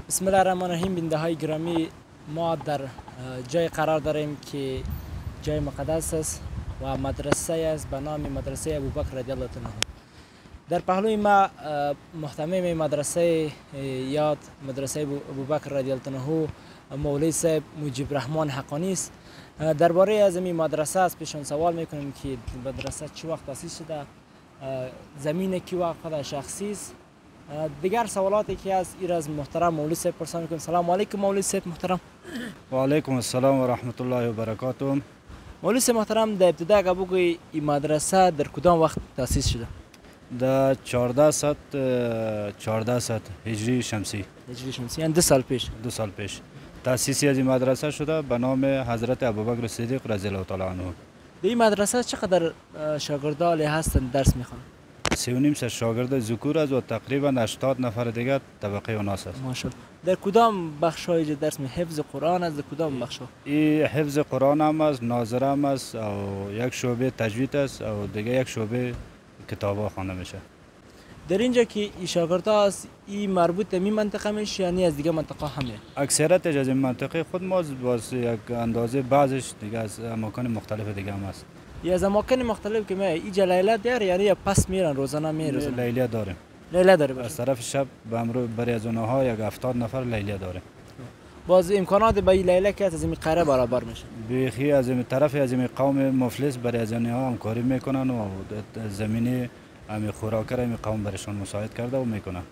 بسم الله الرحمن الرحیم. بیننده های گرامی، ما در جای قرار داریم که جای مقدس است و مدرسه است به نام مدرسه ابوبکر رضی الله عنه. در پهلوی ما محتمم مدرسه یاد مدرسه ابوبکر رضی الله عنه مولوی صاحب مجیب رحمان حقانی است. درباره از این مدرسه از پیشان سوال میکنیم که مدرسه چه وقت تأسیس شده، زمین کی وقت شخصی است. دیگر سوالاتی که از ایرز محترم مولوی صاحب پرسان میکنیم. سلام علیکم مولوی صاحب محترم. و علیکم السلام و رحمت الله و برکاته. مولوی صاحب محترم، در ابتدا اگر بگویی این مدرسه در کدام وقت تأسیس شده؟ در 1400 هجری شمسی. هجری شمسی، یعنی 2 سال پیش. 2 سال پیش تأسیسی از این مدرسه شده به نام حضرت ابوبکر صدیق رضی الله تعالی عنه. در این مدرسه چقدر شاگردان هستند درس میخوان؟ 3.5 شاگرد ذکور است و تقریبا 80 نفر دیگر طبقه اوناس است. ماشاءالله. در کدام بخش‌های درس می حفظ قرآن است؟ در کدام بخش‌ها؟ این حفظ قرآن هم است، ناظره هم است و یک شعبه تجوید است و دیگه یک شعبه کتاب‌ها خوانده میشه. در اینجا که این شاگردها است، این مربوط به این منطقه میشه یعنی از دیگه منطقه همه؟ اکثریت از این منطقه خود ما باز یک اندازه بعضش دیگه از اماکن مختلف دیگه هم است. یا از اماکن مختلف که ما اینجا لیله داره یعنی یا پس میرن روزانه میرن؟ لیله داریم. لیله داره. از طرف شب به امرو برای از اونها یک 70 نفر لیله داره. باز امکانات به این لیله که از این قره برابر میشه. بیخی از این طرف از این قوم مفلس برای از اونها همکاری میکنن و زمینه همین خوراکر همین قوم برشان مساعد کرده و میکنن.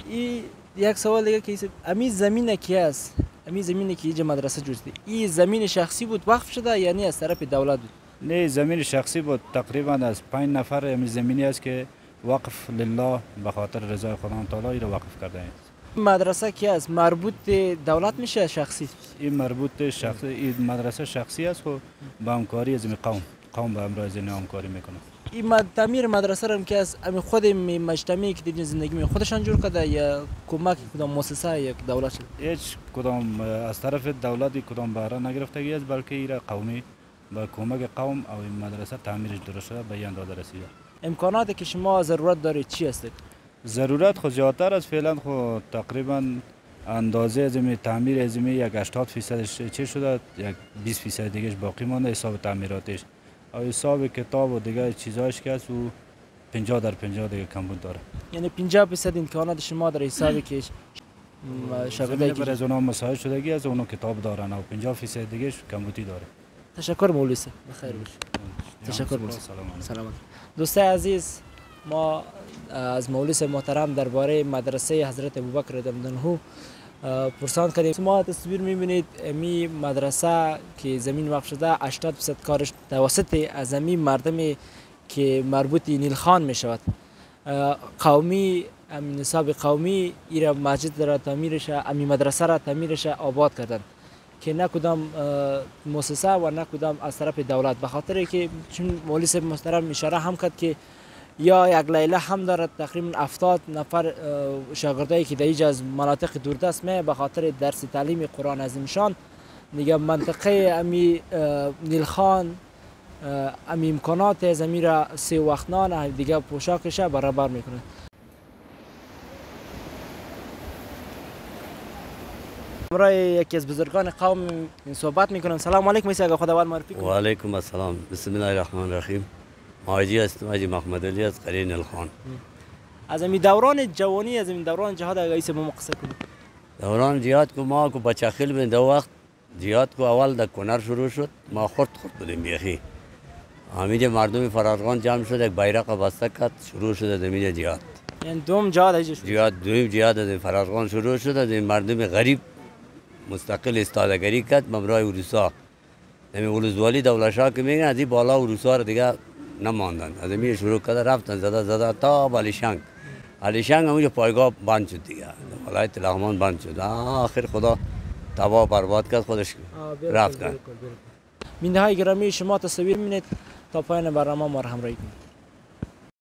این یک سوال دیگه که امی زمین کی است؟ امی زمینی که اینجا مدرسه جوستی، این زمین شخصی بود وقف شده یعنی از طرف دولت بود؟ نه، زمین شخصی بود. تقریبا از 5 نفر همین زمینی است که وقف لله به خاطر رضای خدا تعالی را وقف کرده است. مدرسه کی است؟ مربوط دولت میشه شخصی؟ این مربوط شخصی، این مدرسه شخصی است و با همکاری از این قوم به امروز این همکاری میکنه. این تعمیر مدرسه رو که از خود مجتمعی که دیگه زندگی می خودشان جور کرده یا کمک کدام مؤسسه یا دولت شده؟ هیچ کدام از طرف دولت کدام بهره نگرفتگی است، بلکه این قومی با کمک قوم او این مدرسه تعمیرش درست شده به این اندازه رسیده. امکاناتی که شما ضرورت دارید چی است؟ ضرورت خود زیادتر از فعلا خود تقریبا اندازه از این تعمیر از این یک 80% چه شده، یک 20% دیگهش باقی مانده حساب تعمیراتش. او حساب کتاب و دیگه چیزاش که است و 50 در 50 دیگه کمبود داره. یعنی 50% امکانات شما در حسابی که شاگردای که از اونها مساعد شدگی از اونها کتاب دارن و 50% دیگه کمبودی داره. تشکر مولوی صاحب، بخیر باشید. تشکر مولوی صاحب. سلامت. دوستان عزیز، ما از مولوی صاحب محترم درباره مدرسه حضرت ابوبکر رضی الله عنه پرسان کردیم. شما تصویر می‌بینید می مدرسه که زمین وقف شده 80% کارش توسط از می مردمی که مربوط نیل خان می شود. قومی نصاب قومی ایرا مسجد را تعمیرش، امی مدرسه را تعمیرش آباد کردند که نه کدام مؤسسه و نه کدام از طرف دولت. به خاطر که چون مولوی صاحب محترم اشاره هم کرد که یا یک لیله هم دارد تقریبا 70 نفر شاگردایی که در اینجا از مناطق دوردست می به خاطر درس تعلیم قرآن عظیمشان دیگه منطقه امی نیلخان امی امکانات از امی را 3 وقت نان دیگه پوشاکش برابر میکنه. برای یکی از بزرگان قوم صحبت میکنم. سلام علیکم. میشه اگه خداوند معرفی کنید. و علیکم السلام. بسم الله الرحمن الرحیم. حاجی هستم، حاجی محمد علی از قرین الخان. از این دوران جوانی، از این دوران جهاد اگه ایسه ما قصه کنید. دوران جهاد کو ما کو بچه خیل بین دو وقت جهاد کو اول در کنر شروع شد. ما خورد بودیم بیخی. همینجا مردم فرارغان جمع شد، یک بیرق بسته کرد، شروع شد از همینجا جهاد. یعنی دوم جهاد اینجا شد. دوم جهاد از فرارغان شروع شد، از مردم غریب مستقل استادگری کرد ممرای اروسا. همین ولسوالی دولت‌شاه که میگن از این بالا اروسا رو دیگه نماندن. از همین شروع کرده رفتن زده تا علیشنگ. علیشنگ همونجا پایگاه بند شد دیگه. ولایت لغمان بند شد. آخر خدا تباه برباد کرد، خودش رفت. بیننده های گرامی، شما تصویر می‌بینید. تا پایان برنامه ما را همراهی کنید.